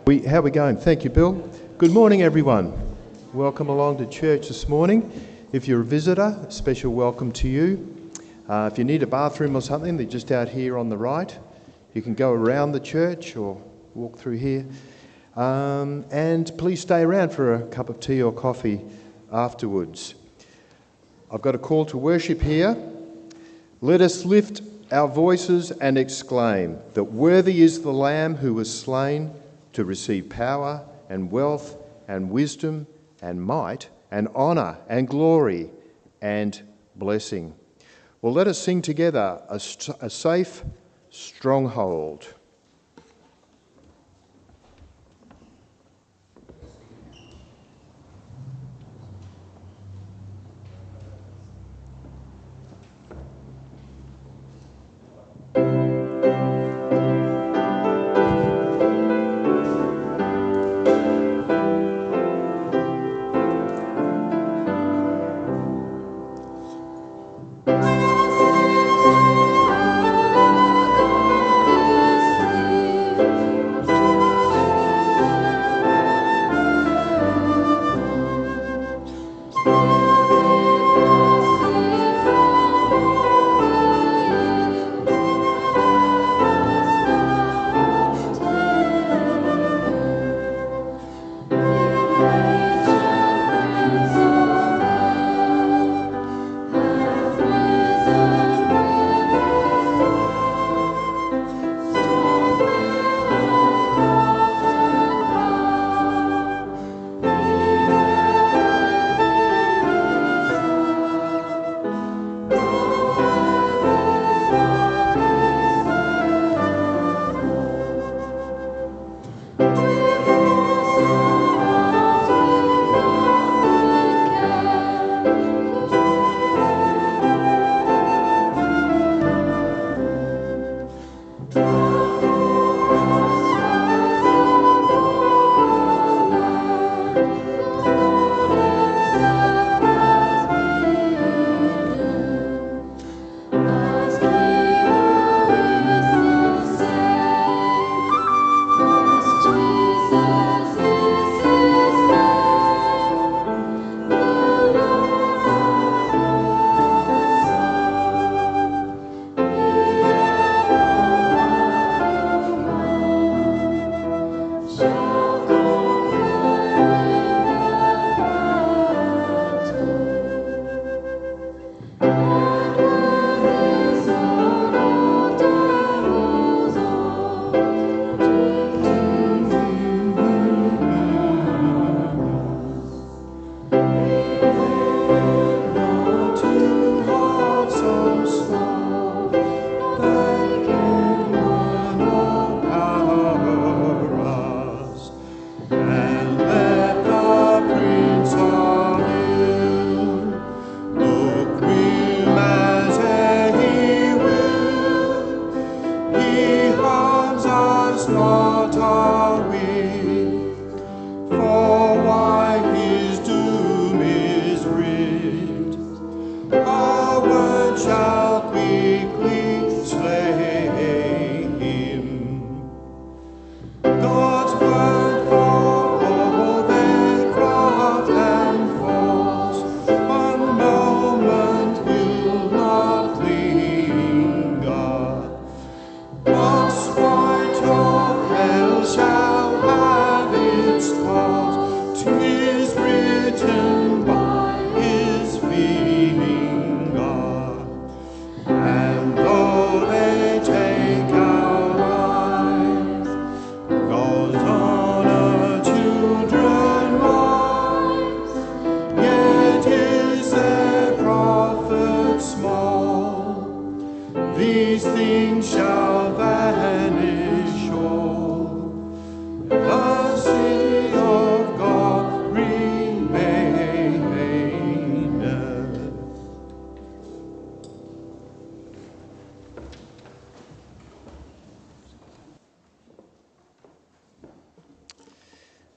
How are we going? Thank you, Bill. Good morning, everyone. Welcome along to church this morning. If you're a visitor, a special welcome to you. If you need a bathroom or something, they're just out here on the right. You can go around the church or walk through here. And please stay around for a cup of tea or coffee afterwards. I've got a call to worship here. Let us lift our voices and exclaim that worthy is the Lamb who was slain to receive power and wealth and wisdom and might and honour and glory and blessing. Well, let us sing together a safe stronghold.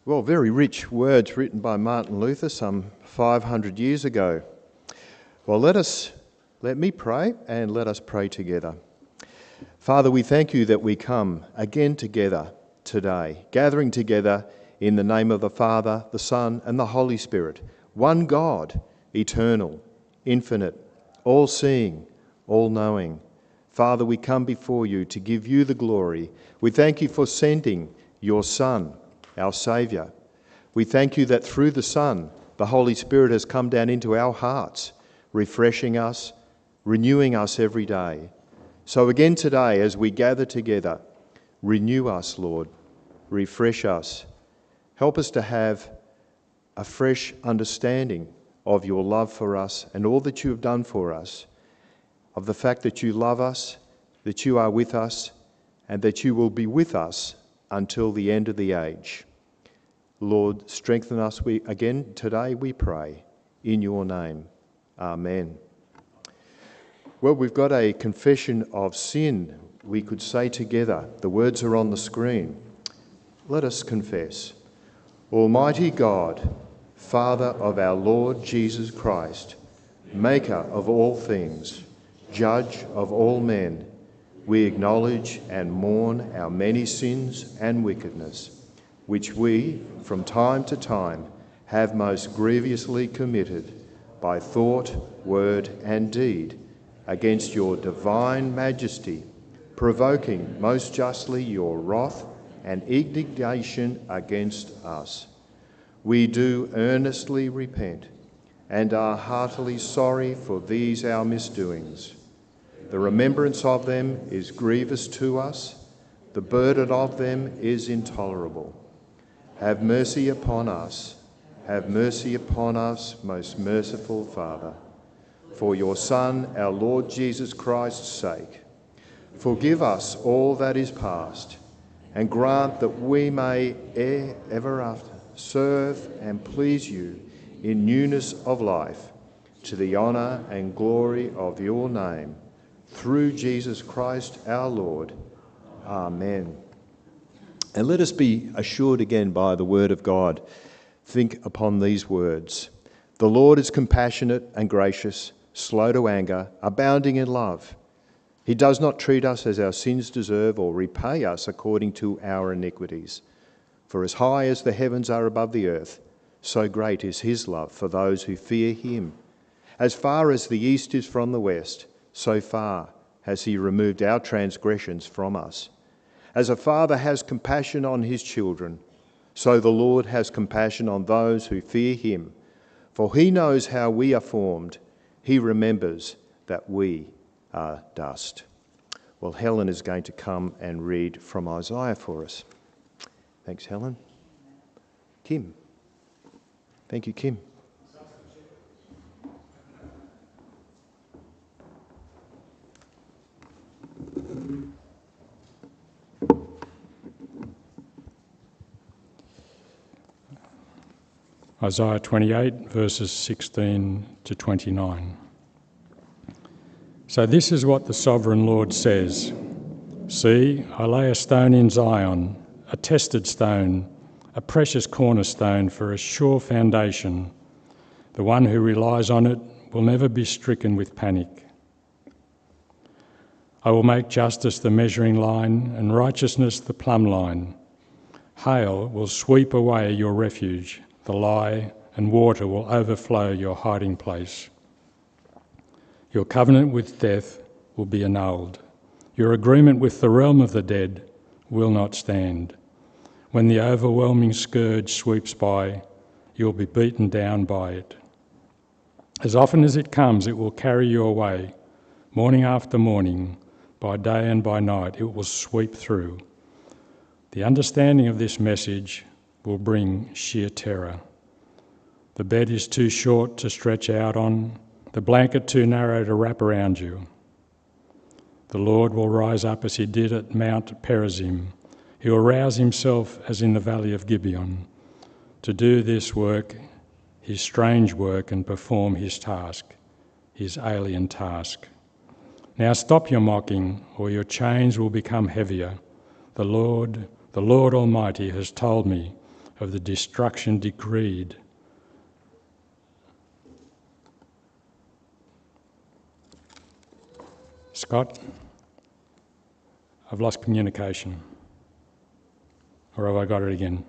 Well, very rich words written by Martin Luther some 500 years ago. Well, let me pray and let us pray together. Father, we thank you that we come again together today, gathering together in the name of the Father, the Son, and the Holy Spirit, one God, eternal, infinite, all-seeing, all-knowing. Father, we come before you to give you the glory. We thank you for sending your Son, our Saviour. We thank you that through the Son, the Holy Spirit has come down into our hearts, refreshing us, renewing us every day. So again today, as we gather together, renew us, Lord, refresh us. Help us to have a fresh understanding of your love for us and all that you have done for us, of the fact that you love us, that you are with us, and that you will be with us until the end of the age. Lord, strengthen us again today, we pray, in your name. Amen. Well, we've got a confession of sin we could say together. The words are on the screen. Let us confess. Almighty God, Father of our Lord Jesus Christ, Maker of all things, Judge of all men, we acknowledge and mourn our many sins and wickedness, which we, from time to time, have most grievously committed by thought, word, and deed against your divine majesty, provoking most justly your wrath and indignation against us. We do earnestly repent and are heartily sorry for these our misdoings. The remembrance of them is grievous to us, the burden of them is intolerable. Have mercy upon us, most merciful Father. For your Son, our Lord Jesus Christ's sake, forgive us all that is past, and grant that we may ever after serve and please you in newness of life, to the honour and glory of your name, through Jesus Christ our Lord. Amen. And let us be assured again by the word of God. Think upon these words. The Lord is compassionate and gracious, slow to anger, abounding in love. He does not treat us as our sins deserve or repay us according to our iniquities. For as high as the heavens are above the earth, so great is his love for those who fear him. As far as the east is from the west, so far has he removed our transgressions from us. As a father has compassion on his children, so the Lord has compassion on those who fear him. For he knows how we are formed. He remembers that we are dust. Well, Helen is going to come and read from Isaiah for us. Thanks, Helen. Kim. Thank you, Kim. Isaiah 28, verses 16 to 29. So this is what the Sovereign Lord says. See, I lay a stone in Zion, a tested stone, a precious cornerstone for a sure foundation. The one who relies on it will never be stricken with panic. I will make justice the measuring line and righteousness the plumb line. Hail will sweep away your refuge, the lie, and water will overflow your hiding place. Your covenant with death will be annulled. Your agreement with the realm of the dead will not stand. When the overwhelming scourge sweeps by, you'll be beaten down by it. As often as it comes, it will carry you away. Morning after morning, by day and by night, it will sweep through. The understanding of this message will bring sheer terror. The bed is too short to stretch out on, the blanket too narrow to wrap around you. The Lord will rise up as he did at Mount Perazim. He will rouse himself as in the valley of Gibeon, to do this work, his strange work, and perform his task, his alien task. Now stop your mocking, or your chains will become heavier. The Lord Almighty has told me of the destruction decreed. Scott, I've lost communication. Or have I got it again?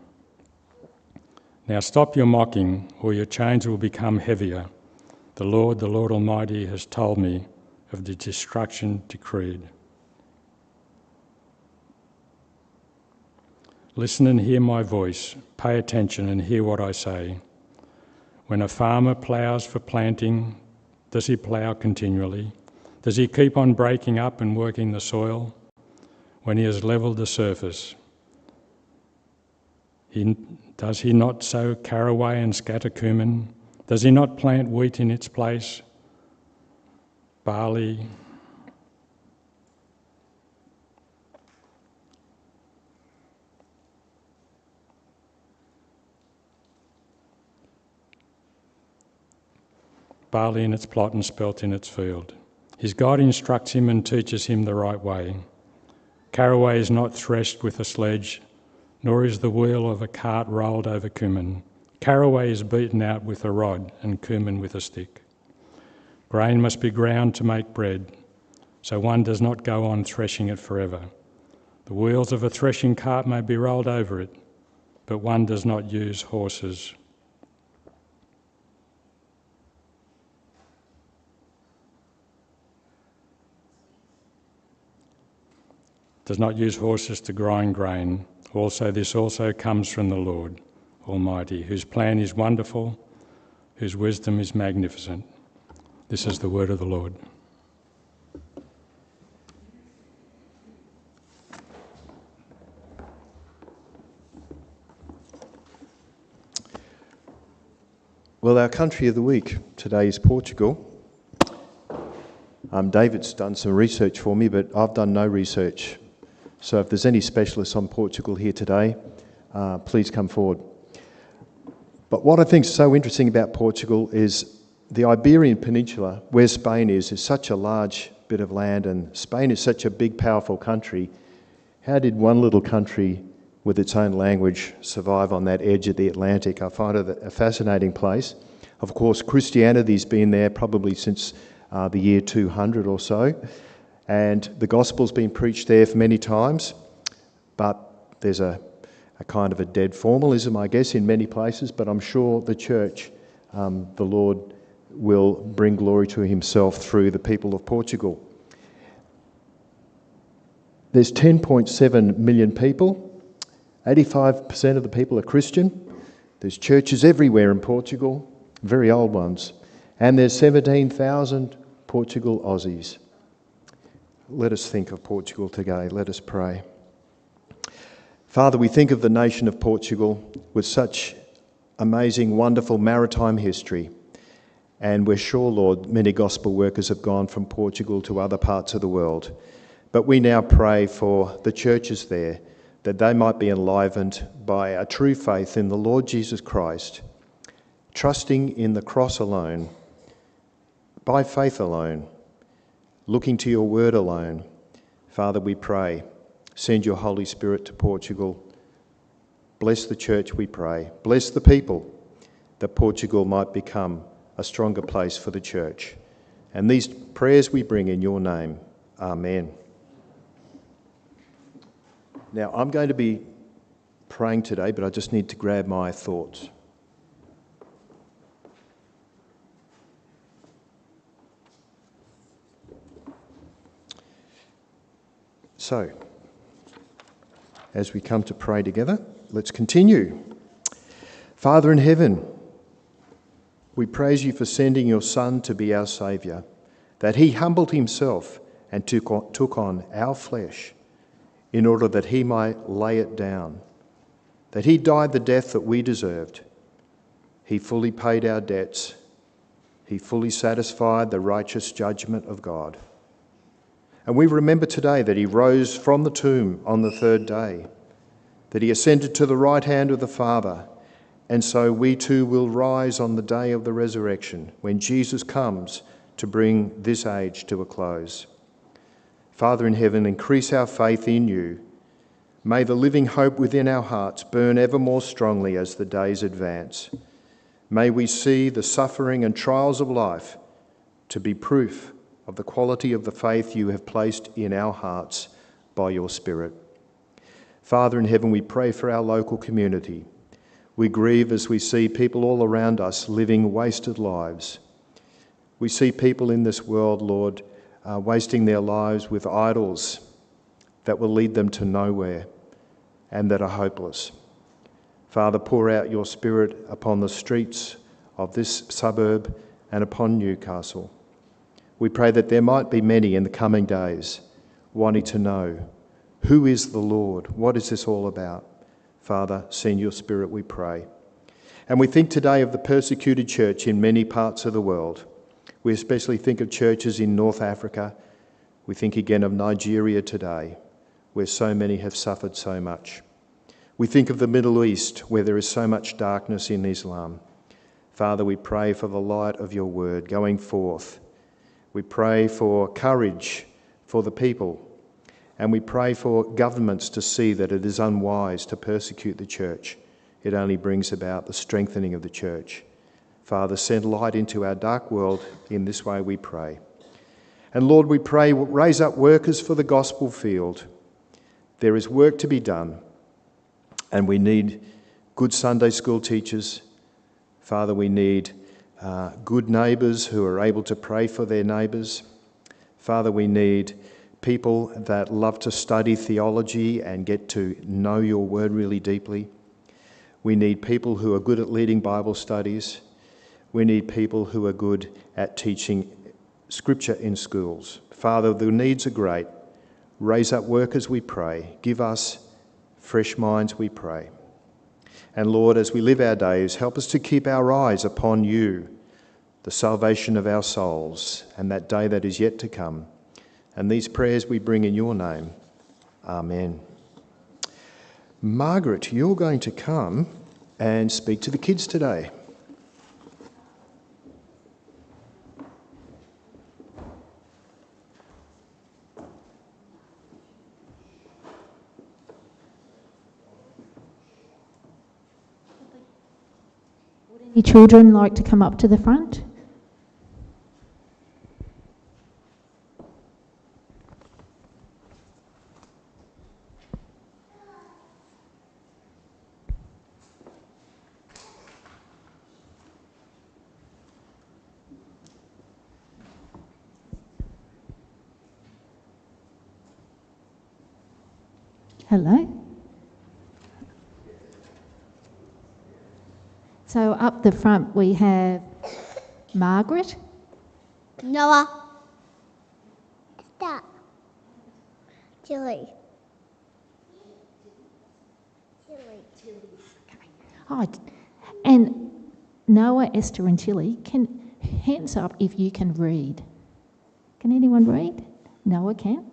Now stop your mocking, or your chains will become heavier. The Lord Almighty, has told me of the destruction decreed. Listen and hear my voice. Pay attention and hear what I say. When a farmer ploughs for planting, does he plough continually? Does he keep on breaking up and working the soil? When he has levelled the surface, does he not sow caraway and scatter cumin? Does he not plant wheat in its place, barley, in its plot and spelt in its field? His God instructs him and teaches him the right way. Caraway is not threshed with a sledge, nor is the wheel of a cart rolled over cumin. Caraway is beaten out with a rod, and cumin with a stick. Grain must be ground to make bread, so one does not go on threshing it forever. The wheels of a threshing cart may be rolled over it, but one does not use horses. Does not use horses to grind grain. This also comes from the Lord Almighty, whose plan is wonderful, whose wisdom is magnificent. This is the word of the Lord. Well, our country of the week today is Portugal. David's done some research for me, but I've done no research. So if there's any specialists on Portugal here today, please come forward. But what I think is so interesting about Portugal is the Iberian Peninsula, where Spain is such a large bit of land, and Spain is such a big, powerful country. How did one little country with its own language survive on that edge of the Atlantic? I find it a fascinating place. Of course, Christianity's been there probably since the year 200 or so, and the gospel's been preached there for many times, but there's a kind of a dead formalism, I guess, in many places, but I'm sure the church, the Lord, will bring glory to himself through the people of Portugal. There's 10.7 million people. 85% of the people are Christian. There's churches everywhere in Portugal, very old ones. And there's 17,000 Portugal Aussies. Let us think of Portugal today. Let us pray. Father, we think of the nation of Portugal with such amazing, wonderful maritime history. And we're sure, Lord, many gospel workers have gone from Portugal to other parts of the world. But we now pray for the churches there, that they might be enlivened by a true faith in the Lord Jesus Christ, trusting in the cross alone, by faith alone, looking to your word alone. Father, we pray, send your Holy Spirit to Portugal. Bless the church, we pray. Bless the people, that Portugal might become a stronger place for the church. And these prayers we bring in your name. Amen. Now, I'm going to be praying today, but I just need to grab my thoughts. So, as we come to pray together, let's continue. Father in heaven, we praise you for sending your Son to be our Saviour, that he humbled himself and took on our flesh in order that he might lay it down, that he died the death that we deserved. He fully paid our debts. He fully satisfied the righteous judgment of God. And we remember today that he rose from the tomb on the third day, that he ascended to the right hand of the Father, and so we too will rise on the day of the resurrection, when Jesus comes to bring this age to a close. Father in heaven, increase our faith in you. May the living hope within our hearts burn ever more strongly as the days advance. May we see the suffering and trials of life to be proof of the quality of the faith you have placed in our hearts by your Spirit. Father in heaven, we pray for our local community. We grieve as we see people all around us living wasted lives. We see people in this world, Lord, wasting their lives with idols that will lead them to nowhere and that are hopeless. Father, pour out your Spirit upon the streets of this suburb and upon Newcastle. We pray that there might be many in the coming days wanting to know, who is the Lord? What is this all about? Father, send your Spirit, we pray. And we think today of the persecuted church in many parts of the world. We especially think of churches in North Africa. We think again of Nigeria today, where so many have suffered so much. We think of the Middle East, where there is so much darkness in Islam. Father, we pray for the light of your word going forth. We pray for courage for the people. And we pray for governments to see that it is unwise to persecute the church. It only brings about the strengthening of the church. Father, send light into our dark world. In this way we pray. And Lord, we pray, raise up workers for the gospel field. There is work to be done, and we need good Sunday school teachers. Father, we need good neighbours who are able to pray for their neighbours. Father, we need people that love to study theology and get to know your word really deeply. We need people who are good at leading Bible studies. We need people who are good at teaching scripture in schools. Father, the needs are great. Raise up workers, we pray. Give us fresh minds, we pray. And Lord, as we live our days, help us to keep our eyes upon you, the salvation of our souls, and that day that is yet to come. And these prayers we bring in your name. Amen. Margaret, you're going to come and speak to the kids today. Would any children like to come up to the front? Hello. So up the front we have Margaret. Noah. Esther. Tilly. Oh, and Noah, Esther and Tilly, hands up if you can read. Can anyone read? Noah can?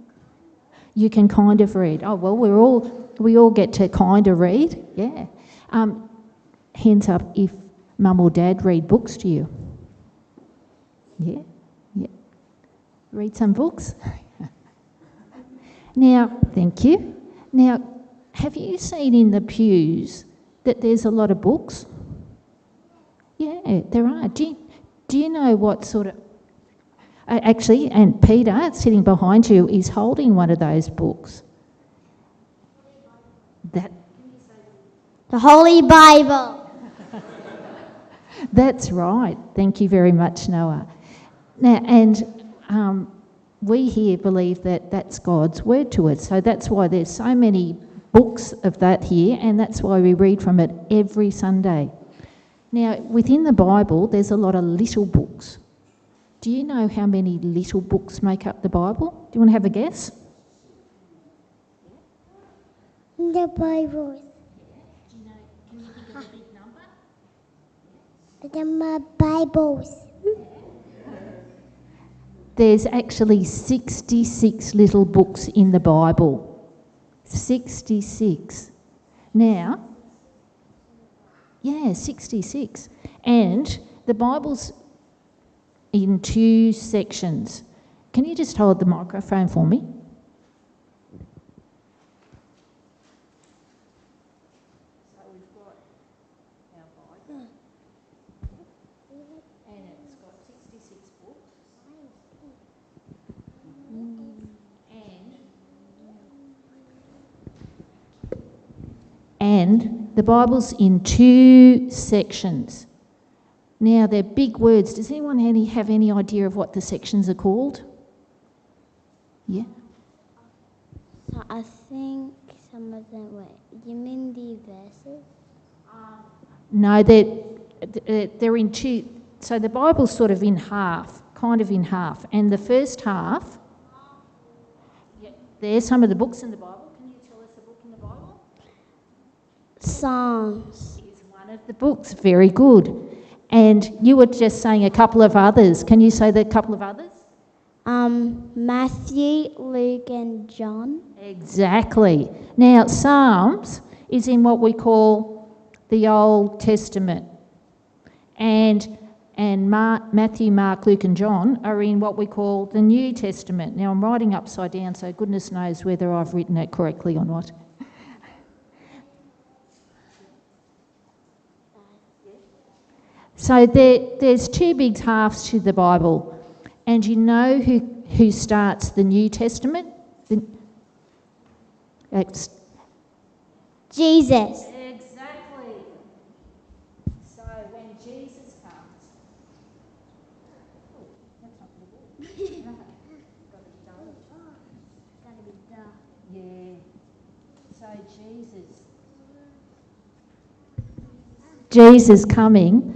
You can kind of read. Oh, well, we all get to kind of read, yeah. Hands up if Mum or Dad read books to you. Yeah, yeah. Read some books. Now, thank you. Now, have you seen in the pews that there's a lot of books? Yeah, there are. Do you know what sort of... Actually, and Peter, sitting behind you, is holding one of those books. The Holy Bible. That's right. Thank you very much, Noah. Now, and we here believe that that's God's word to us. So that's why there's so many books of that here, and that's why we read from it every Sunday. Now, within the Bible, there's a lot of little books. Do you know how many little books make up the Bible? Do you want to have a guess? The Bible. Can you think of a big number? The Bibles. There's actually 66 little books in the Bible. 66. Now, yeah, 66. And the Bible's in two sections. Can you just hold the microphone for me? So we've got our Bible, and it's got 66 books. And the Bible's in 2 sections. Now, they're big words. Does anyone have any idea of what the sections are called? Yeah? So I think some of them were. You mean the verses? No, they're in 2. So the Bible's sort of in half, kind of in half. And the first half, there's some of the books in the Bible. Can you tell us a book in the Bible? Psalms. Is one of the books. Very good. And you were just saying a couple of others. Can you say the couple of others? Matthew, Luke, and John. Exactly. Now, Psalms is in what we call the Old Testament. And Matthew, Mark, Luke and John are in what we call the New Testament. Now, I'm writing upside down, so goodness knows whether I've written it correctly or not. So there's 2 big halves to the Bible. And you know who starts the New Testament? Jesus. Exactly. So when Jesus comes... Oh, that's not going to work. Got to be done. Gotta be done. Yeah. So Jesus coming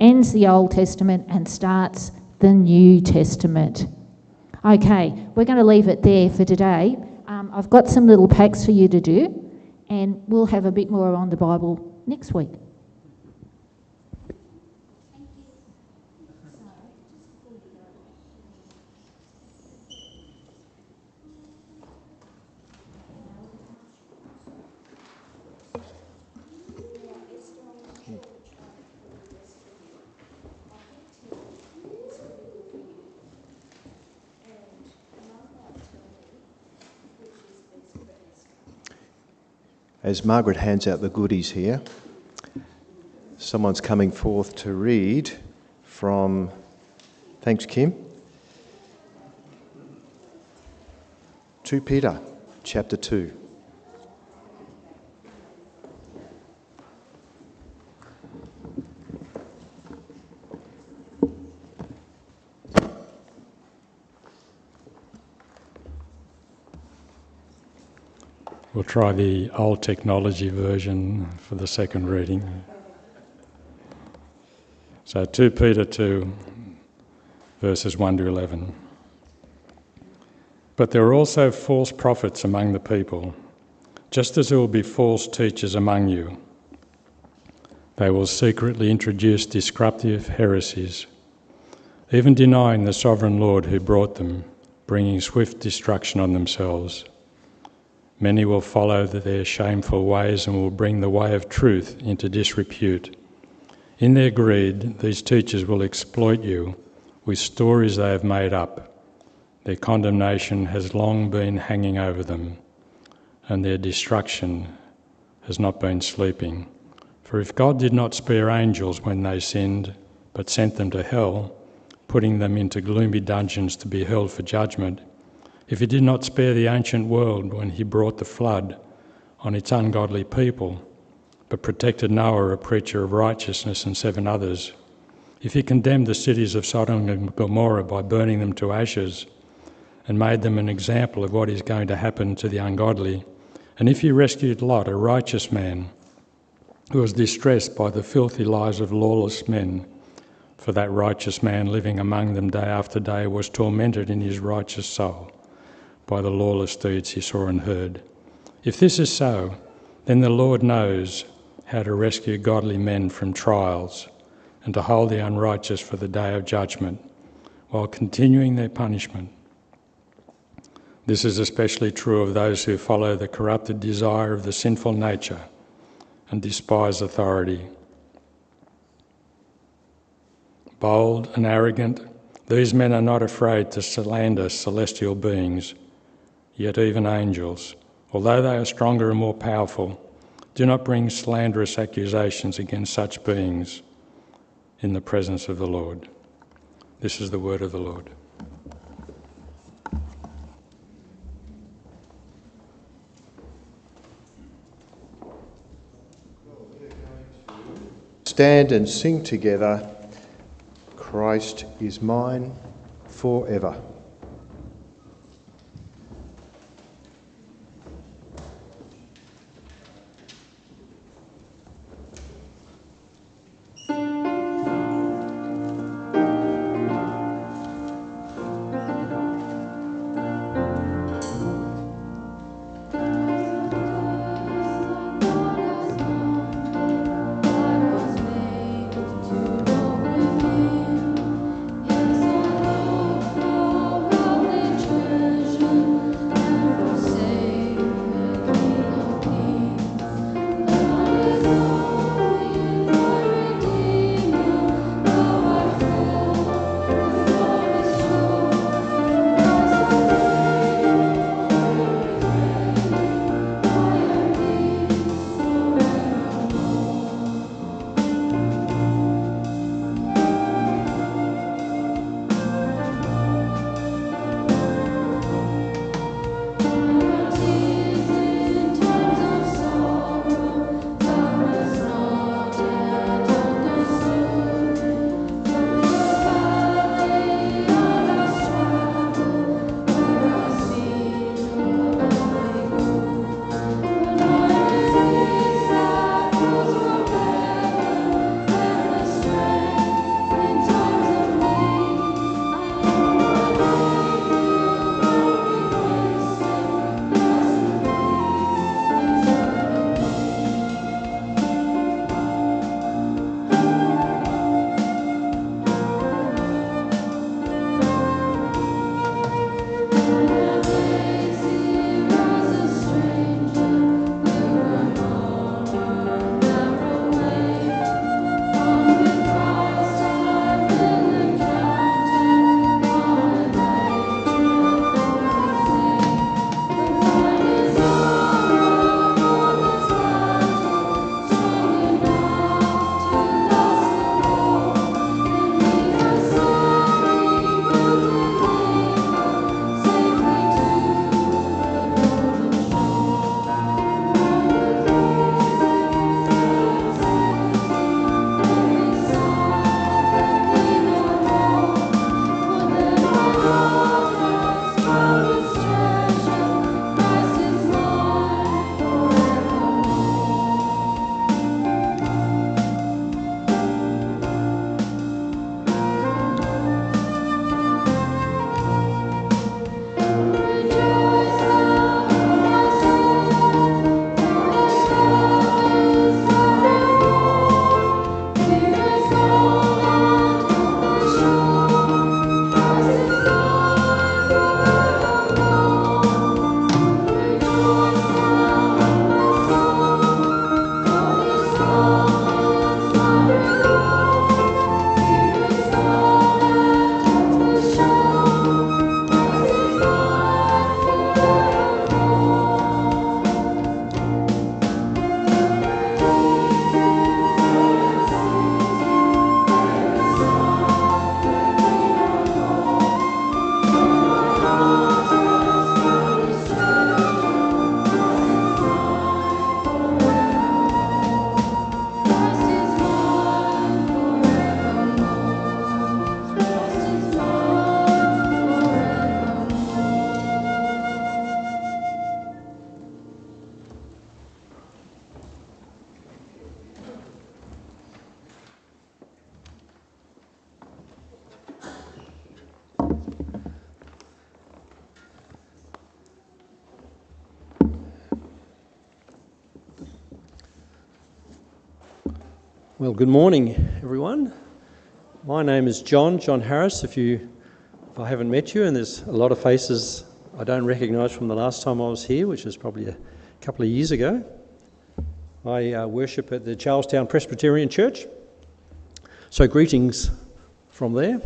ends the Old Testament and starts the New Testament. Okay, we're going to leave it there for today. I've got some little packs for you to do, and we'll have a bit more on the Bible next week. As Margaret hands out the goodies here, someone's coming forth to read from, thanks Kim, 2 Peter chapter 2. We'll try the old technology version for the second reading. So 2 Peter 2, verses 1 to 11. But there are also false prophets among the people, just as there will be false teachers among you. They will secretly introduce disruptive heresies, even denying the sovereign Lord who brought them, bringing swift destruction on themselves. Many will follow their shameful ways and will bring the way of truth into disrepute. In their greed, these teachers will exploit you with stories they have made up. Their condemnation has long been hanging over them, and their destruction has not been sleeping. For if God did not spare angels when they sinned, but sent them to hell, putting them into gloomy dungeons to be held for judgment, if he did not spare the ancient world when he brought the flood on its ungodly people, but protected Noah, a preacher of righteousness, and 7 others, if he condemned the cities of Sodom and Gomorrah by burning them to ashes, and made them an example of what is going to happen to the ungodly, and if he rescued Lot, a righteous man, who was distressed by the filthy lives of lawless men, for that righteous man living among them day after day was tormented in his righteous soul by the lawless deeds he saw and heard. If this is so, then the Lord knows how to rescue godly men from trials and to hold the unrighteous for the day of judgment, while continuing their punishment. This is especially true of those who follow the corrupted desire of the sinful nature and despise authority. Bold and arrogant, these men are not afraid to slander celestial beings, yet even angels, although they are stronger and more powerful, do not bring slanderous accusations against such beings in the presence of the Lord. This is the word of the Lord. stand and sing together, Christ is mine forever. Well, good morning, everyone. My name is John Harris. If I haven't met you, and there's a lot of faces I don't recognise from the last time I was here, which is probably a couple of years ago. I worship at the Charlestown Presbyterian Church. So greetings from there.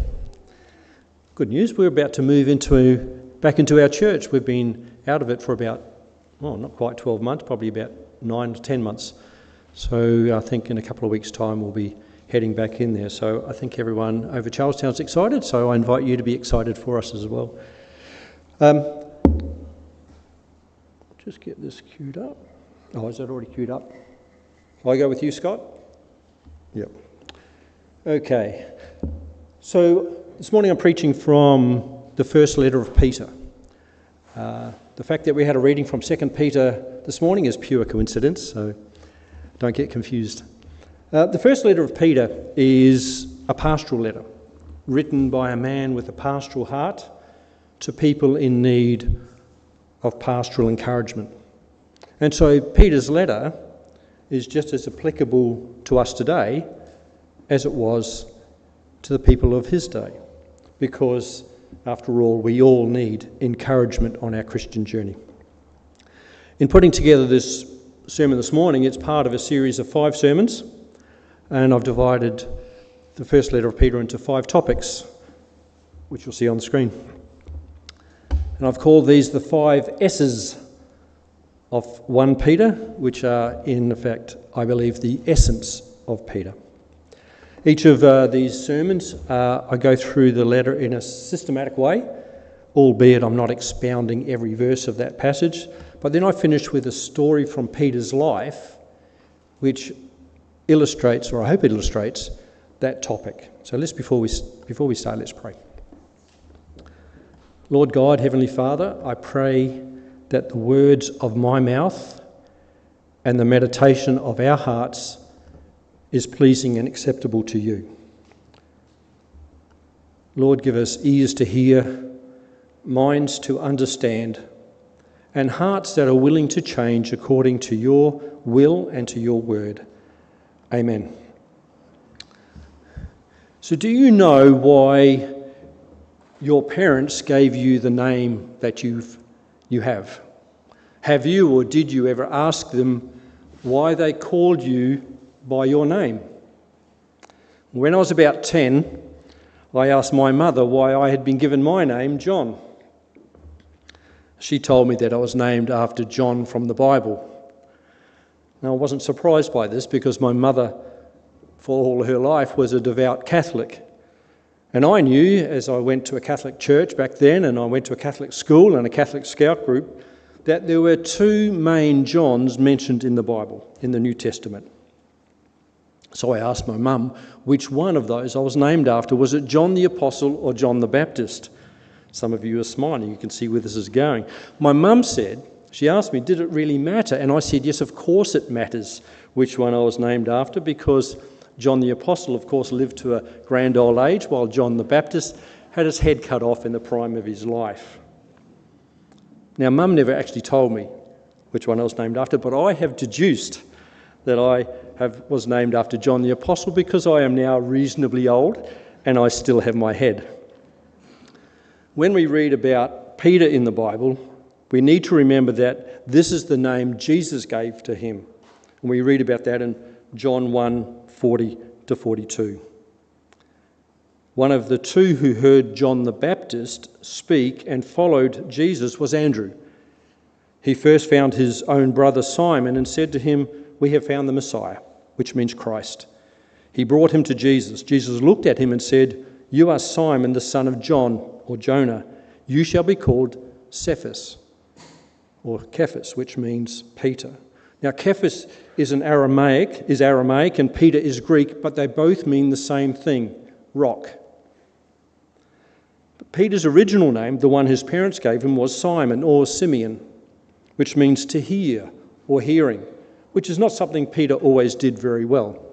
Good news, we're about to move back into our church. We've been out of it for about, not quite 12 months, probably about 9 to 10 months. So I think in a couple of weeks' time we'll be heading back in there. So I think everyone over Charlestown's excited, so I invite you to be excited for us as well. Just get this queued up. Oh, is that already queued up? Shall I go with you, Scott? Yep. Okay. So this morning I'm preaching from the first letter of Peter. The fact that we had a reading from 2 Peter this morning is pure coincidence, so don't get confused. The first letter of Peter is a pastoral letter written by a man with a pastoral heart to people in need of pastoral encouragement. And so Peter's letter is just as applicable to us today as it was to the people of his day, because after all, we all need encouragement on our Christian journey. In putting together this sermon this morning, it's part of a series of 5 sermons, and I've divided the first letter of Peter into 5 topics, which you'll see on the screen. And I've called these the 5 S's of 1 Peter, which are in effect, I believe, the essence of Peter. Each of these sermons, I go through the letter in a systematic way, albeit I'm not expounding every verse of that passage, but then I finish with a story from Peter's life which illustrates, or I hope it illustrates, that topic. So before we start, let's pray. Lord God, Heavenly Father, I pray that the words of my mouth and the meditation of our hearts is pleasing and acceptable to you. Lord, give us ears to hear, minds to understand, and hearts that are willing to change according to your will and to your word. Amen. So do you know why your parents gave you the name that you have? Have you, or did you ever ask them why they called you by your name? When I was about 10, I asked my mother why I had been given my name, John. She told me that I was named after John from the Bible. Now, I wasn't surprised by this because my mother, for all her life, was a devout Catholic. And I knew, as I went to a Catholic church back then, and I went to a Catholic school and a Catholic scout group, that there were 2 main Johns mentioned in the Bible, in the New Testament. So I asked my mum which one of those I was named after. Was it John the Apostle or John the Baptist? Some of you are smiling, you can see where this is going. My mum said, she asked me, did it really matter? And I said, yes, of course it matters which one I was named after, because John the Apostle, of course, lived to a grand old age, while John the Baptist had his head cut off in the prime of his life. Now, Mum never actually told me which one I was named after, but I have deduced that I was named after John the Apostle because I am now reasonably old and I still have my head. When we read about Peter in the Bible, we need to remember that this is the name Jesus gave to him. And we read about that in John 1:40-42. One of the 2 who heard John the Baptist speak and followed Jesus was Andrew. He first found his own brother Simon and said to him, "We have found the Messiah," which means Christ. He brought him to Jesus. Jesus looked at him and said, "You are Simon, the son of John," or Jonah. "You shall be called Cephas," or Cephas, which means Peter. Now, Cephas is Aramaic, and Peter is Greek, but they both mean the same thing, rock. But Peter's original name, the one his parents gave him, was Simon, or Simeon, which means to hear or hearing, which is not something Peter always did very well.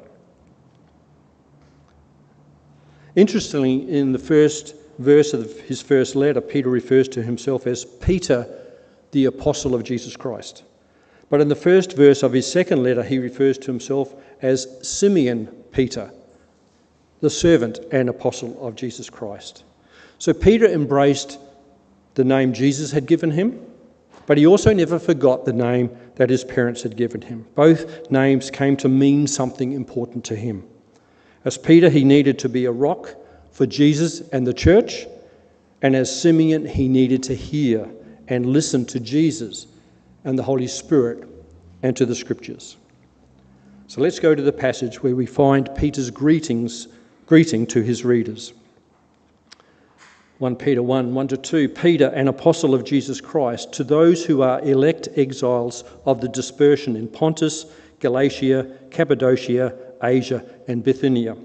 Interestingly, in the first verse of his first letter, Peter refers to himself as Peter, the apostle of Jesus Christ. But in the first verse of his second letter, he refers to himself as Simeon Peter, the servant and apostle of Jesus Christ. So Peter embraced the name Jesus had given him, but he also never forgot the name that his parents had given him. Both names came to mean something important to him. As Peter, he needed to be a rock for Jesus and the church, and as Simeon, he needed to hear and listen to Jesus and the Holy Spirit and to the Scriptures. So let's go to the passage where we find Peter's greeting to his readers. 1 Peter 1:1-2, Peter, an apostle of Jesus Christ, to those who are elect exiles of the dispersion in Pontus, Galatia, Cappadocia, Asia, and Bithynia,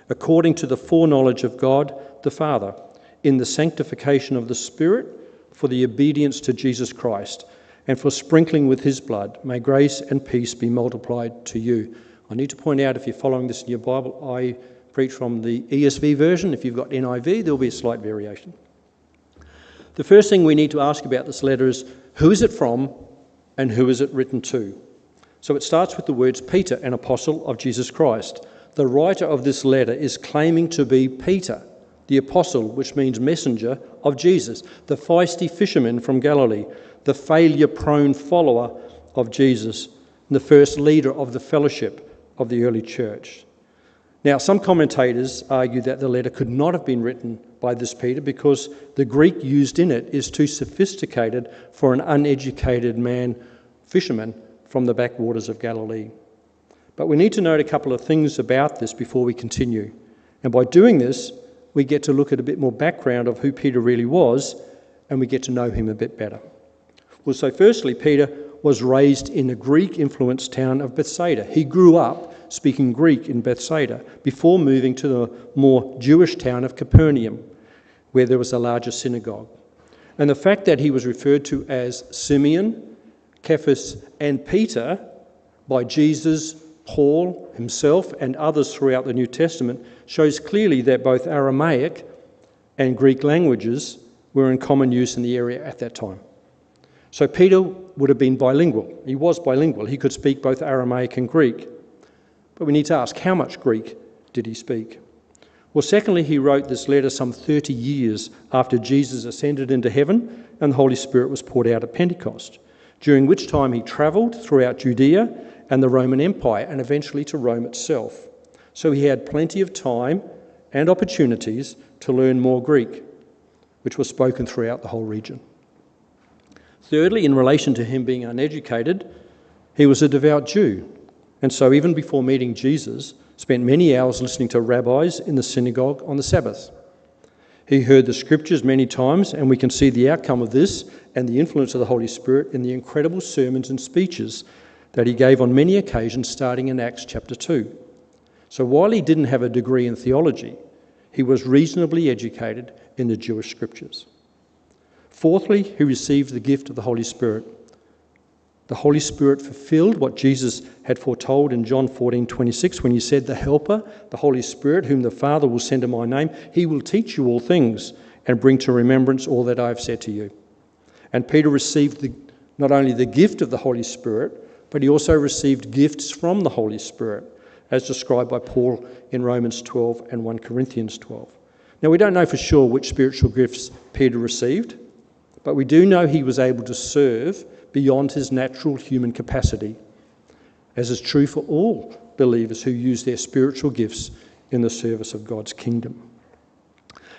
according to the foreknowledge of God the Father, in the sanctification of the Spirit, for the obedience to Jesus Christ, and for sprinkling with his blood. May grace and peace be multiplied to you. I need to point out, if you're following this in your Bible, I preach from the ESV version. If you've got NIV, there'll be a slight variation. The first thing we need to ask about this letter is, who is it from and who is it written to? So it starts with the words, Peter, an apostle of Jesus Christ. The writer of this letter is claiming to be Peter, the apostle, which means messenger of Jesus, the feisty fisherman from Galilee, the failure-prone follower of Jesus, and the first leader of the fellowship of the early church. Now, some commentators argue that the letter could not have been written by this Peter because the Greek used in it is too sophisticated for an uneducated fisherman from the backwaters of Galilee. But we need to note a couple of things about this before we continue. And by doing this, we get to look at a bit more background of who Peter really was, and we get to know him a bit better. Well, so firstly, Peter was raised in the Greek-influenced town of Bethsaida. He grew up speaking Greek in Bethsaida before moving to the more Jewish town of Capernaum, where there was a larger synagogue. And the fact that he was referred to as Simeon, Cephas, and Peter by Jesus, Paul himself, and others throughout the New Testament shows clearly that both Aramaic and Greek languages were in common use in the area at that time. So Peter would have been bilingual. He was bilingual. He could speak both Aramaic and Greek. But we need to ask, how much Greek did he speak? Well, secondly, he wrote this letter some 30 years after Jesus ascended into heaven and the Holy Spirit was poured out at Pentecost, during which time he travelled throughout Judea and the Roman Empire and eventually to Rome itself. So he had plenty of time and opportunities to learn more Greek, which was spoken throughout the whole region. Thirdly, in relation to him being uneducated, he was a devout Jew, and so even before meeting Jesus, spent many hours listening to rabbis in the synagogue on the Sabbath. He heard the scriptures many times, and we can see the outcome of this and the influence of the Holy Spirit in the incredible sermons and speeches that he gave on many occasions, starting in Acts chapter 2. So while he didn't have a degree in theology, he was reasonably educated in the Jewish scriptures. Fourthly, he received the gift of the Holy Spirit. The Holy Spirit fulfilled what Jesus had foretold in John 14:26 when he said, "The Helper, the Holy Spirit, whom the Father will send in my name, he will teach you all things and bring to remembrance all that I have said to you." And Peter received not only the gift of the Holy Spirit, but he also received gifts from the Holy Spirit, as described by Paul in Romans 12 and 1 Corinthians 12. Now, we don't know for sure which spiritual gifts Peter received, but we do know he was able to serve beyond his natural human capacity, as is true for all believers who use their spiritual gifts in the service of God's kingdom.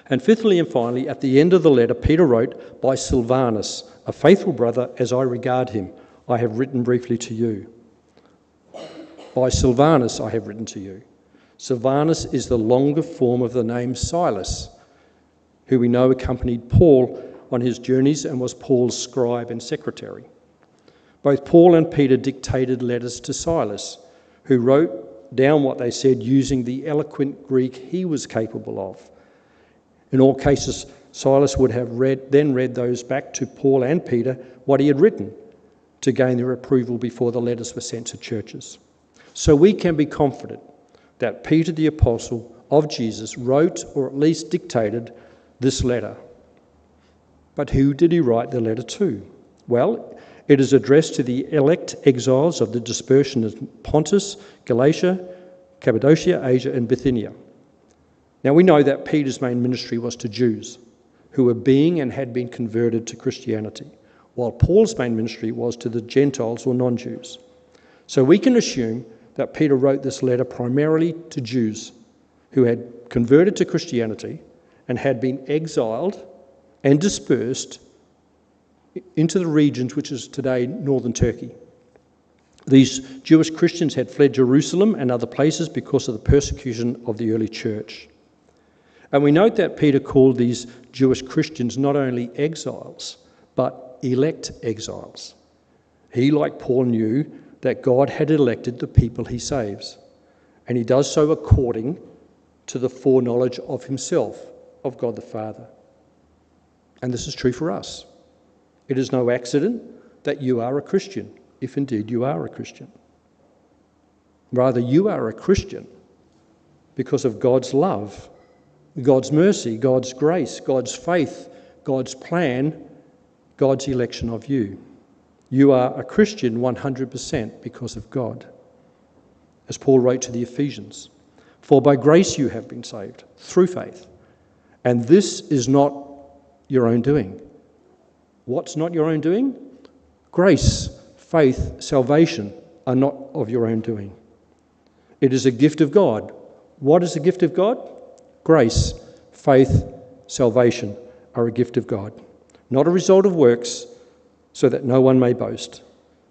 And fifthly and finally, at the end of the letter, Peter wrote, "By Silvanus, a faithful brother as I regard him, I have written briefly to you." By Silvanus I have written to you. Silvanus is the longer form of the name Silas, who we know accompanied Paul on his journeys and was Paul's scribe and secretary. Both Paul and Peter dictated letters to Silas, who wrote down what they said using the eloquent Greek he was capable of. In all cases, Silas would have read those back to Paul and Peter what he had written to gain their approval before the letters were sent to churches. So we can be confident that Peter the apostle of Jesus wrote, or at least dictated, this letter. But who did he write the letter to? Well, it is addressed to the elect exiles of the dispersion of Pontus, Galatia, Cappadocia, Asia and Bithynia. Now we know that Peter's main ministry was to Jews who were being and had been converted to Christianity, while Paul's main ministry was to the Gentiles or non-Jews. So we can assume that Peter wrote this letter primarily to Jews who had converted to Christianity and had been exiled and dispersed into the regions which is today northern Turkey. These Jewish Christians had fled Jerusalem and other places because of the persecution of the early church. And we note that Peter called these Jewish Christians not only exiles, but elect exiles. He, like Paul, knew that God had elected the people he saves. and he does so according to the foreknowledge of himself, of God the Father. And this is true for us. It is no accident that you are a Christian, if indeed you are a Christian. Rather, you are a Christian because of God's love, God's mercy, God's grace, God's faith, God's plan, God's election of you. You are a Christian 100% because of God. As Paul wrote to the Ephesians, "For by grace you have been saved, through faith. And this is not your own doing." What's not your own doing? Grace, faith, salvation are not of your own doing. It is a gift of God. What is the gift of God? Grace, faith, salvation are a gift of God, not a result of works, so that no one may boast.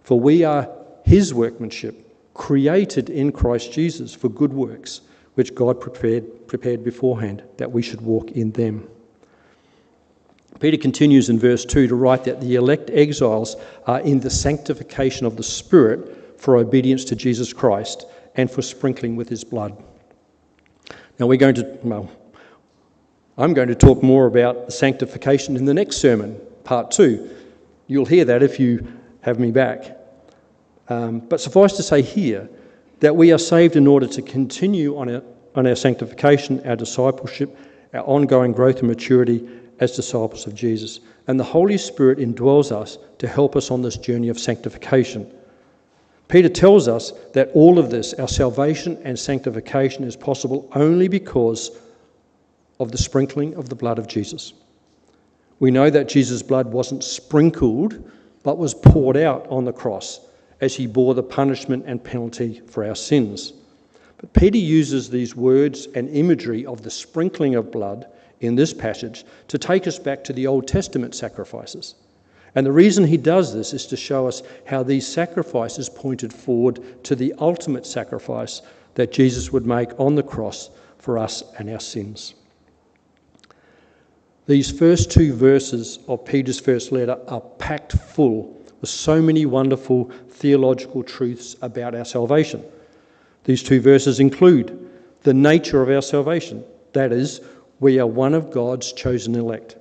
For we are his workmanship, created in Christ Jesus for good works, which God prepared beforehand, that we should walk in them. Peter continues in verse 2 to write that the elect exiles are in the sanctification of the Spirit for obedience to Jesus Christ and for sprinkling with his blood. Now I'm going to talk more about the sanctification in the next sermon, part 2. You'll hear that if you have me back. But suffice to say here that we are saved in order to continue on our sanctification, our discipleship, our ongoing growth and maturity as disciples of Jesus. And the Holy Spirit indwells us to help us on this journey of sanctification. Peter tells us that all of this, our salvation and sanctification, is possible only because of the sprinkling of the blood of Jesus. We know that Jesus' blood wasn't sprinkled, but was poured out on the cross as he bore the punishment and penalty for our sins. But Peter uses these words and imagery of the sprinkling of blood in this passage to take us back to the Old Testament sacrifices. And the reason he does this is to show us how these sacrifices pointed forward to the ultimate sacrifice that Jesus would make on the cross for us and our sins. These first 2 verses of Peter's first letter are packed full with so many wonderful theological truths about our salvation. These 2 verses include the nature of our salvation. That is, we are one of God's chosen elect.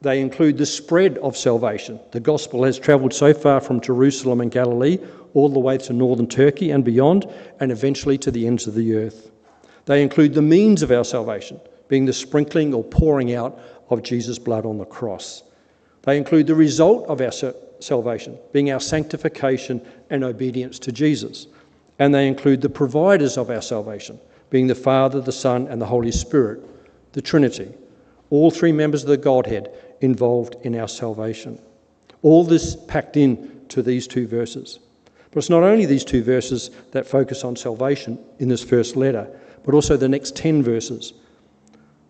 They include the spread of salvation. The gospel has travelled so far from Jerusalem and Galilee all the way to northern Turkey and beyond, and eventually to the ends of the earth. They include the means of our salvation, being the sprinkling or pouring out of Jesus' blood on the cross. They include the result of our salvation, being our sanctification and obedience to Jesus. And they include the providers of our salvation, being the Father, the Son, and the Holy Spirit, the Trinity, all 3 members of the Godhead involved in our salvation. All this packed into these 2 verses. But it's not only these 2 verses that focus on salvation in this first letter, but also the next 10 verses.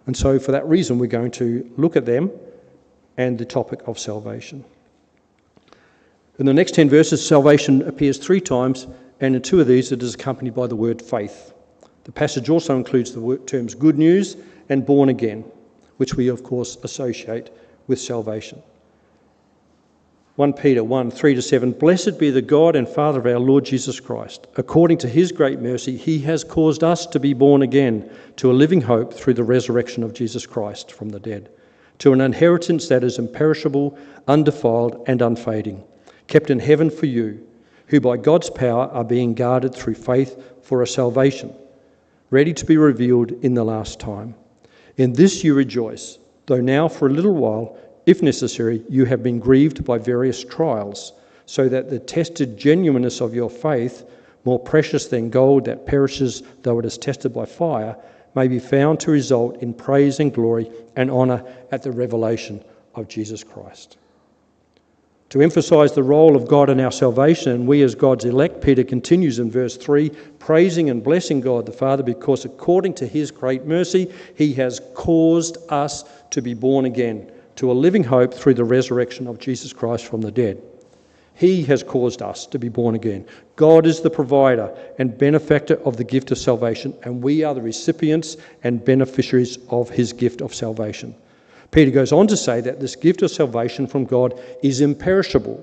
And so for that reason, we're going to look at them and the topic of salvation. In the next 10 verses, salvation appears 3 times, and in 2 of these it is accompanied by the word faith. The passage also includes the terms good news and born again, which we of course associate with salvation. 1 Peter 1, 3-7, "Blessed be the God and Father of our Lord Jesus Christ. According to his great mercy, he has caused us to be born again to a living hope through the resurrection of Jesus Christ from the dead, to an inheritance that is imperishable, undefiled and unfading, kept in heaven for you, who by God's power are being guarded through faith for a salvation, ready to be revealed in the last time. In this you rejoice, though now for a little while, if necessary, you have been grieved by various trials, so that the tested genuineness of your faith, more precious than gold that perishes though it is tested by fire, may be found to result in praise and glory and honour at the revelation of Jesus Christ." To emphasise the role of God in our salvation and we as God's elect, Peter continues in verse 3, praising and blessing God the Father because according to his great mercy, he has caused us to be born again to a living hope through the resurrection of Jesus Christ from the dead. He has caused us to be born again. God is the provider and benefactor of the gift of salvation, and we are the recipients and beneficiaries of his gift of salvation. Peter goes on to say that this gift of salvation from God is imperishable,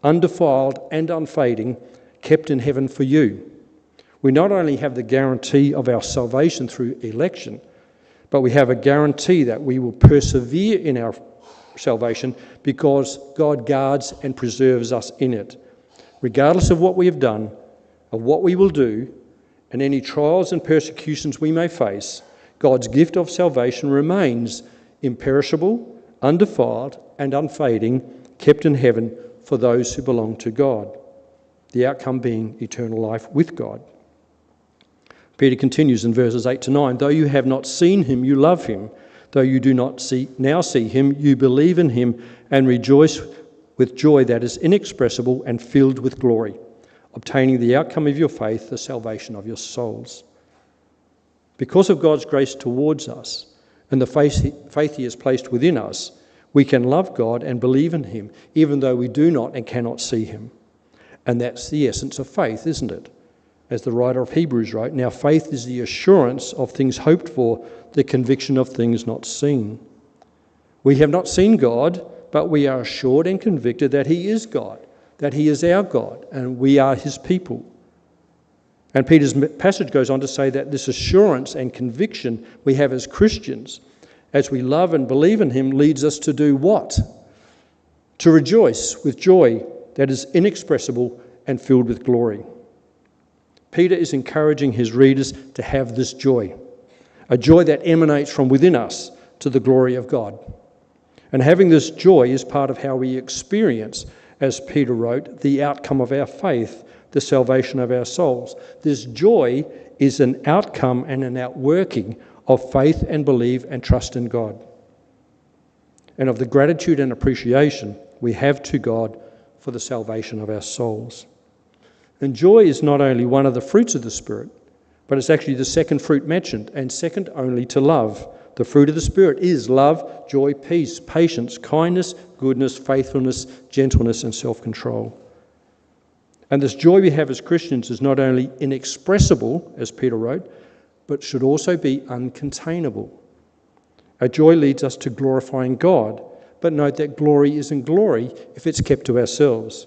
undefiled and unfading, kept in heaven for you. We not only have the guarantee of our salvation through election, but we have a guarantee that we will persevere in our salvation because God guards and preserves us in it. Regardless of what we have done, of what we will do, and any trials and persecutions we may face, God's gift of salvation remains imperishable, undefiled, and unfading, kept in heaven for those who belong to God, the outcome being eternal life with God. Peter continues in verses 8 to 9, though you have not seen him, you love him. Though you do not now see him, you believe in him and rejoice with joy that is inexpressible and filled with glory, obtaining the outcome of your faith, the salvation of your souls. Because of God's grace towards us and the faith he has placed within us, we can love God and believe in him, even though we do not and cannot see him. And that's the essence of faith, isn't it? As the writer of Hebrews wrote, now faith is the assurance of things hoped for, the conviction of things not seen. We have not seen God, but we are assured and convicted that he is God, that he is our God, and we are his people. And Peter's passage goes on to say that this assurance and conviction we have as Christians, as we love and believe in him, leads us to do what? To rejoice with joy that is inexpressible and filled with glory. Peter is encouraging his readers to have this joy, a joy that emanates from within us to the glory of God. And having this joy is part of how we experience, as Peter wrote, the outcome of our faith, the salvation of our souls. This joy is an outcome and an outworking of faith and belief and trust in God, and of the gratitude and appreciation we have to God for the salvation of our souls. And joy is not only one of the fruits of the Spirit, but it's actually the second fruit mentioned, and second only to love. The fruit of the Spirit is love, joy, peace, patience, kindness, goodness, faithfulness, gentleness, and self-control. And this joy we have as Christians is not only inexpressible, as Peter wrote, but should also be uncontainable. Our joy leads us to glorifying God, but note that glory isn't glory if it's kept to ourselves.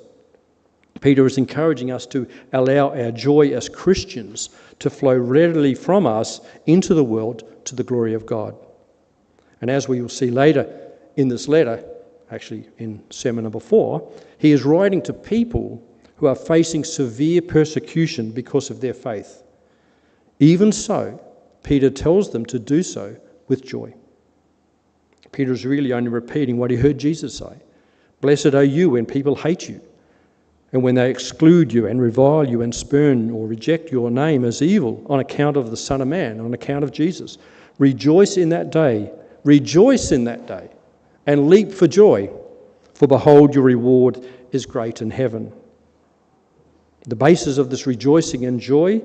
Peter is encouraging us to allow our joy as Christians to flow readily from us into the world to the glory of God. And as we will see later in this letter, actually in sermon number 4, he is writing to people who are facing severe persecution because of their faith. Even so, Peter tells them to do so with joy. Peter is really only repeating what he heard Jesus say. Blessed are you when people hate you, and when they exclude you and revile you and spurn or reject your name as evil on account of the Son of Man, on account of Jesus. Rejoice in that day, and leap for joy, for behold, your reward is great in heaven. The basis of this rejoicing and joy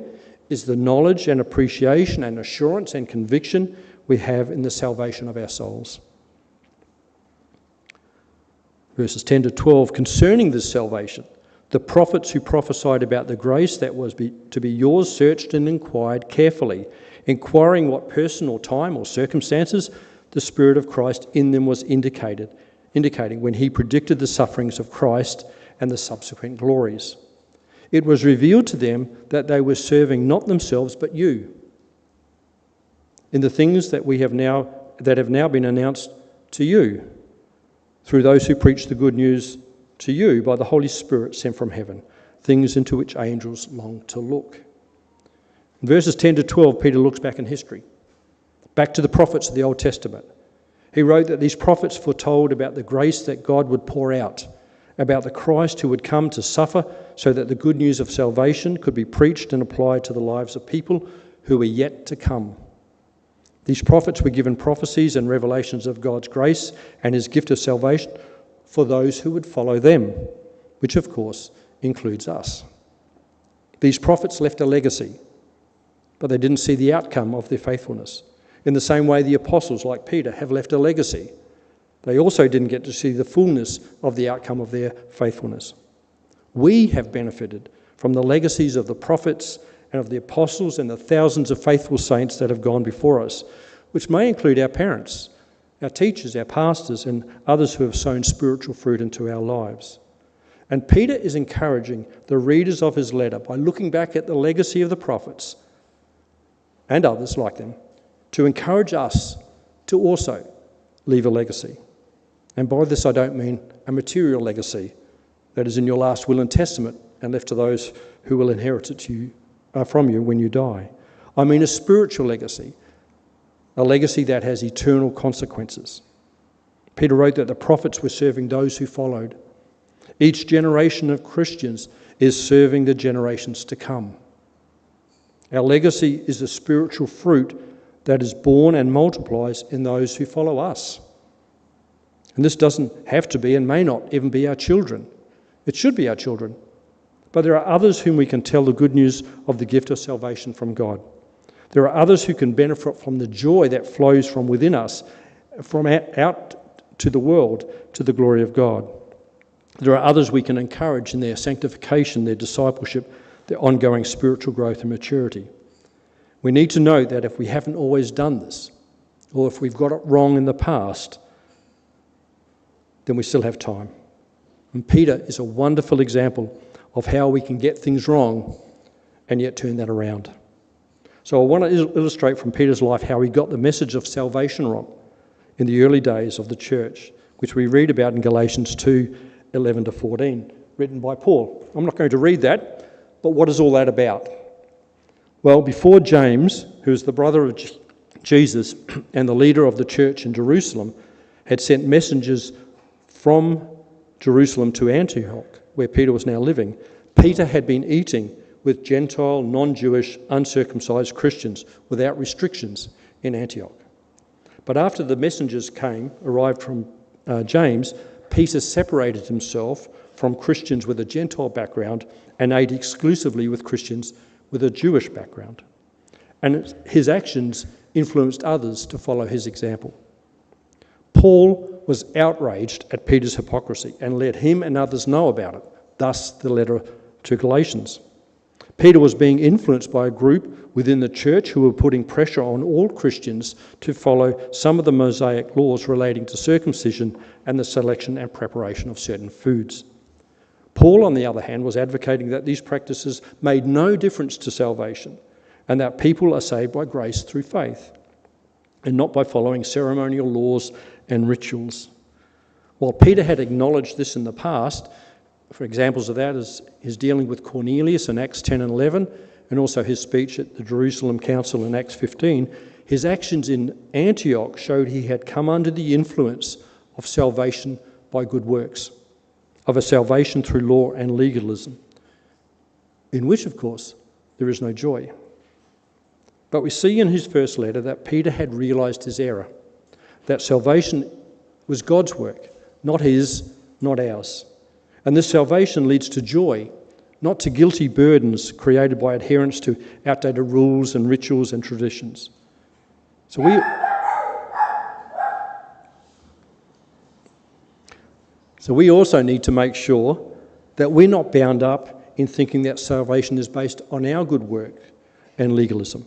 is the knowledge and appreciation and assurance and conviction we have in the salvation of our souls. Verses 10 to 12, concerning this salvation, the prophets who prophesied about the grace that was to be yours searched and inquired carefully, inquiring what person or time or circumstances the Spirit of Christ in them was indicating when he predicted the sufferings of Christ and the subsequent glories. It was revealed to them that they were serving not themselves but you, in the things that have now been announced to you through those who preach the good news to you by the Holy Spirit sent from heaven, things into which angels long to look. In verses 10 to 12, Peter looks back in history, back to the prophets of the Old Testament. He wrote that these prophets foretold about the grace that God would pour out, about the Christ who would come to suffer so that the good news of salvation could be preached and applied to the lives of people who were yet to come. These prophets were given prophecies and revelations of God's grace and his gift of salvation for those who would follow them, which of course includes us. These prophets left a legacy, but they didn't see the outcome of their faithfulness. In the same way, the apostles, like Peter, have left a legacy. They also didn't get to see the fullness of the outcome of their faithfulness. We have benefited from the legacies of the prophets and of the apostles and the thousands of faithful saints that have gone before us, which may include our parents, our teachers, our pastors, and others who have sown spiritual fruit into our lives. And Peter is encouraging the readers of his letter by looking back at the legacy of the prophets and others like them to encourage us to also leave a legacy. And by this I don't mean a material legacy that is in your last will and testament and left to those who will inherit it from you when you die. I mean a spiritual legacy, a legacy that has eternal consequences. Peter wrote that the prophets were serving those who followed. Each generation of Christians is serving the generations to come. Our legacy is the spiritual fruit that is born and multiplies in those who follow us. And this doesn't have to be and may not even be our children. It should be our children. But there are others whom we can tell the good news of the gift of salvation from God. There are others who can benefit from the joy that flows from within us, from out to the world, to the glory of God. There are others we can encourage in their sanctification, their discipleship, their ongoing spiritual growth and maturity. We need to know that if we haven't always done this, or if we've got it wrong in the past, then we still have time. And Peter is a wonderful example of how we can get things wrong and yet turn that around. So I want to illustrate from Peter's life how he got the message of salvation wrong in the early days of the church, which we read about in Galatians 2:11-14, written by Paul. I'm not going to read that, but what is all that about? Well, before James, who is the brother of Jesus and the leader of the church in Jerusalem, had sent messengers from Jerusalem to Antioch, where Peter was now living, Peter had been eating with Gentile, non-Jewish, uncircumcised Christians without restrictions in Antioch. But after the messengers arrived from James, Peter separated himself from Christians with a Gentile background and ate exclusively with Christians with a Jewish background. And his actions influenced others to follow his example. Paul was outraged at Peter's hypocrisy and let him and others know about it, thus the letter to Galatians. Peter was being influenced by a group within the church who were putting pressure on all Christians to follow some of the Mosaic laws relating to circumcision and the selection and preparation of certain foods. Paul, on the other hand, was advocating that these practices made no difference to salvation and that people are saved by grace through faith and not by following ceremonial laws and rituals. While Peter had acknowledged this in the past, for examples of that is his dealing with Cornelius in Acts 10 and 11, and also his speech at the Jerusalem Council in Acts 15, his actions in Antioch showed he had come under the influence of salvation by good works, of a salvation through law and legalism, in which, of course, there is no joy. But we see in his first letter that Peter had realised his error, that salvation was God's work, not his, not ours. And this salvation leads to joy, not to guilty burdens created by adherence to outdated rules and rituals and traditions. So we also need to make sure that we're not bound up in thinking that salvation is based on our good work and legalism,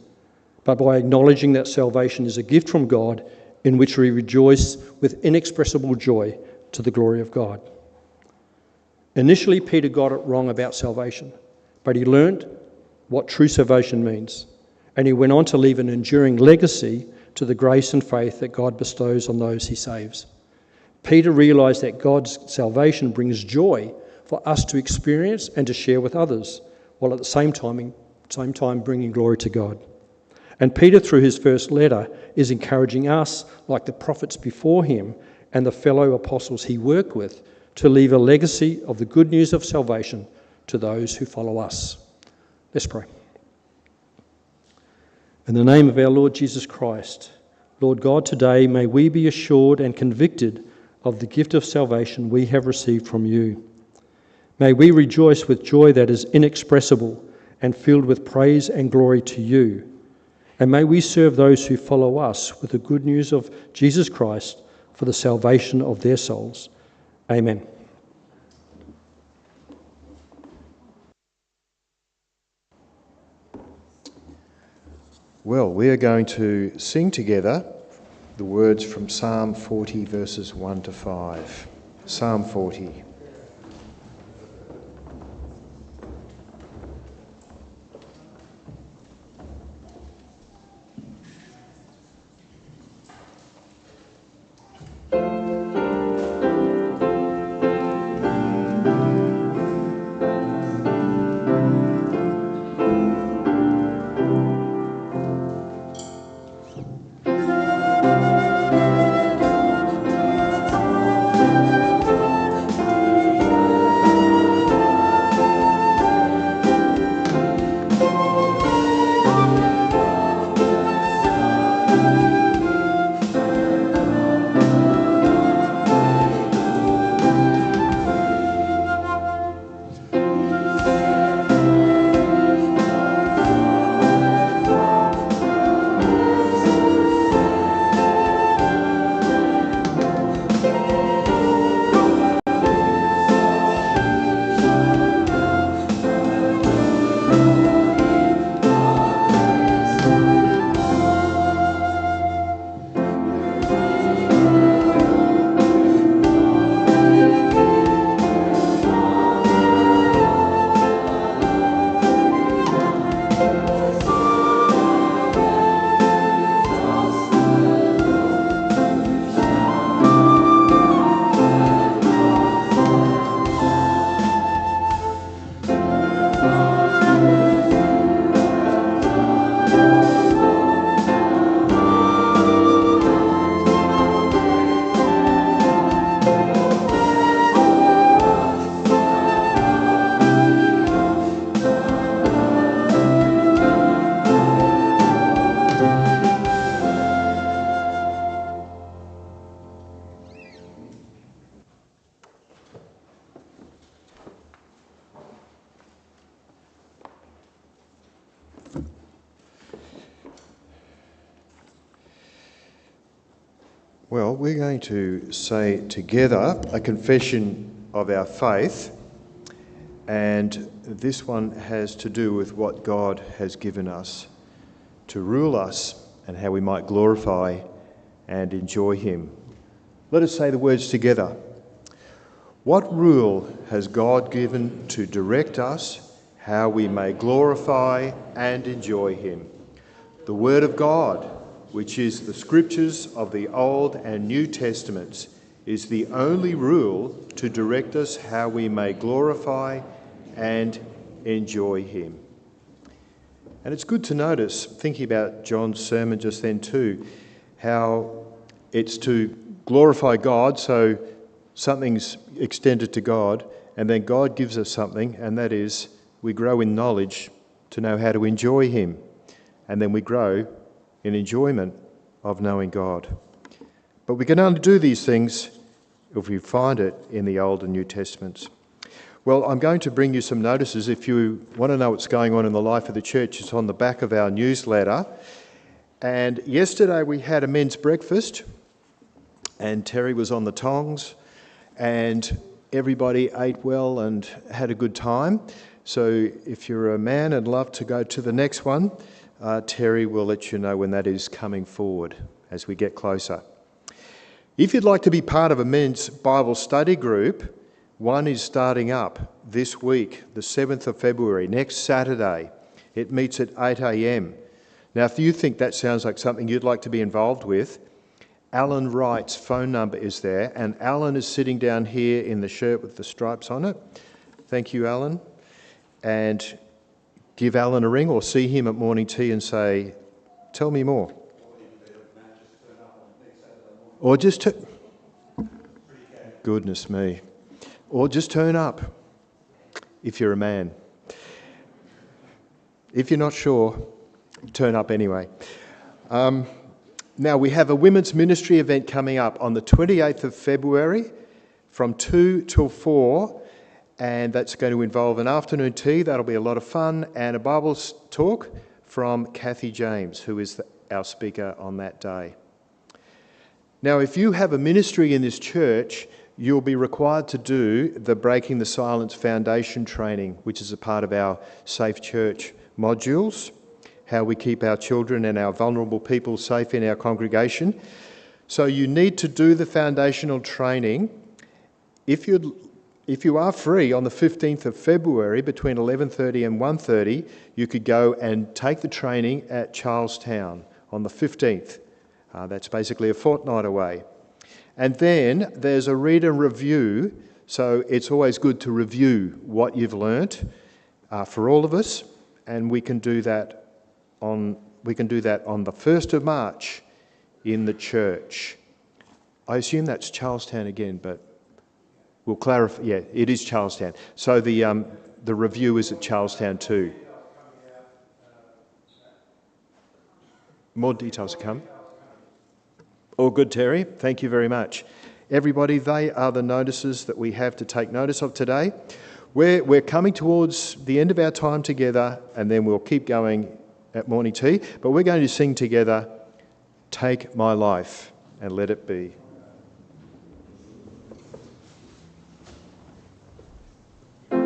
but by acknowledging that salvation is a gift from God in which we rejoice with inexpressible joy to the glory of God. Initially, Peter got it wrong about salvation, but he learnt what true salvation means, and he went on to leave an enduring legacy to the grace and faith that God bestows on those he saves. Peter realised that God's salvation brings joy for us to experience and to share with others, while at the same time bringing glory to God. And Peter, through his first letter, is encouraging us, like the prophets before him and the fellow apostles he worked with, to leave a legacy of the good news of salvation to those who follow us. Let's pray. In the name of our Lord Jesus Christ, Lord God, today may we be assured and convicted of the gift of salvation we have received from you. May we rejoice with joy that is inexpressible and filled with praise and glory to you. And may we serve those who follow us with the good news of Jesus Christ for the salvation of their souls. Amen. Well, we are going to sing together the words from Psalm 40, verses 1 to 5. Psalm 40. Well, we're going to say together a confession of our faith, and this one has to do with what God has given us to rule us and how we might glorify and enjoy Him. Let us say the words together. What rule has God given to direct us how we may glorify and enjoy Him? The Word of God, which is the scriptures of the Old and New Testaments, is the only rule to direct us how we may glorify and enjoy Him. And it's good to notice, thinking about John's sermon just then too, how it's to glorify God, so something's extended to God, and then God gives us something, and that is we grow in knowledge to know how to enjoy Him, and then we grow in enjoyment of knowing God. But we can only do these things if we find it in the Old and New Testaments. Well, I'm going to bring you some notices. If you want to know what's going on in the life of the church, it's on the back of our newsletter. And yesterday we had a men's breakfast, and Terry was on the tongs, and everybody ate well and had a good time. So if you're a man and love to go to the next one, Terry will let you know when that is coming forward as we get closer. If you'd like to be part of a men's Bible study group, one is starting up this week, the 7th of February, next Saturday. It meets at 8 a.m. Now, if you think that sounds like something you'd like to be involved with, Alan Wright's phone number is there, and Alan is sitting down here in the shirt with the stripes on it. Thank you, Alan. And give Alan a ring or see him at morning tea and say, tell me more. Or just goodness me. Or just turn up if you're a man. If you're not sure, turn up anyway. Now we have a women's ministry event coming up on the 28th of February from 2 till 4. And that's going to involve an afternoon tea. That'll be a lot of fun, and a Bible talk from Kathy James, who is our speaker on that day. Now, if you have a ministry in this church, you'll be required to do the Breaking the Silence Foundation training, which is a part of our Safe Church modules, how we keep our children and our vulnerable people safe in our congregation. So you need to do the foundational training. If you are free on the 15th of February between 11:30 and 1:30, you could go and take the training at Charlestown on the 15th. That's basically a fortnight away. And then there's a read and review, so it's always good to review what you've learnt for all of us, and we can do that on the 1st of March in the church. I assume that's Charlestown again, but we'll clarify. Yeah, it is Charlestown. So the review is at Charlestown too. More details to come. All good, Terry. Thank you very much. Everybody, they are the notices that we have to take notice of today. We're coming towards the end of our time together, and then we'll keep going at morning tea. But we're going to sing together, "Take My Life and Let It Be." Take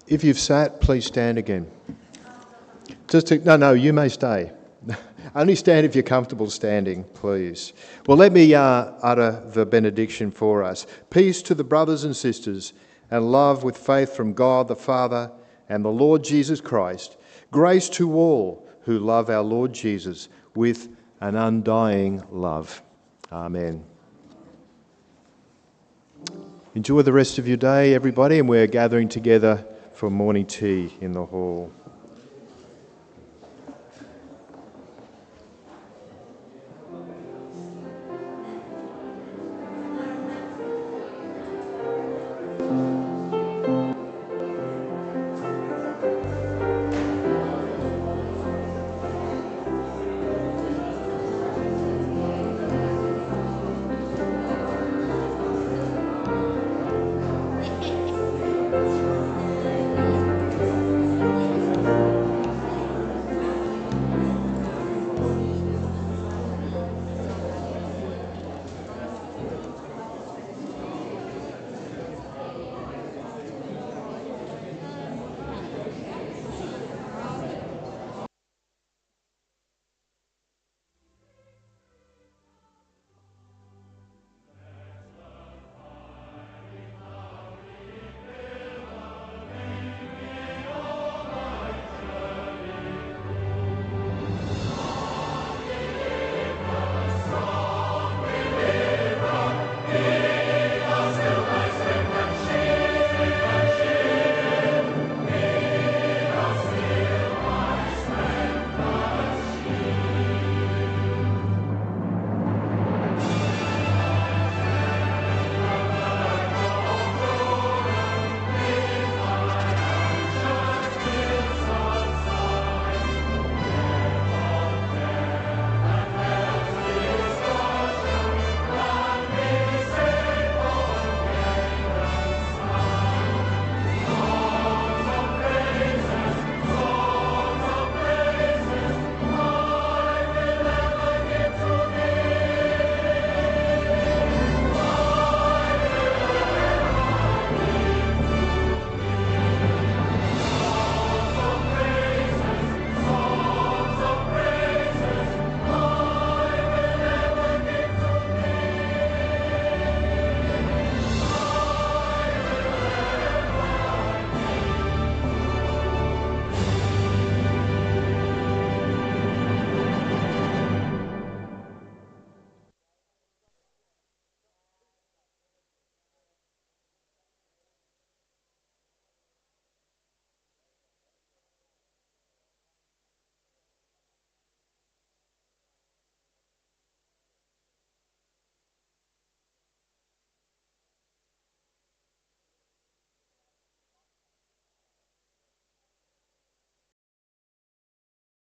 If you've sat, please stand again. No, you may stay. Only stand if you're comfortable standing, please. Well, let me utter the benediction for us. Peace to the brothers and sisters, and love with faith from God the Father and the Lord Jesus Christ. Grace to all who love our Lord Jesus with an undying love. Amen. Enjoy the rest of your day, everybody, and we're gathering together for morning tea in the hall.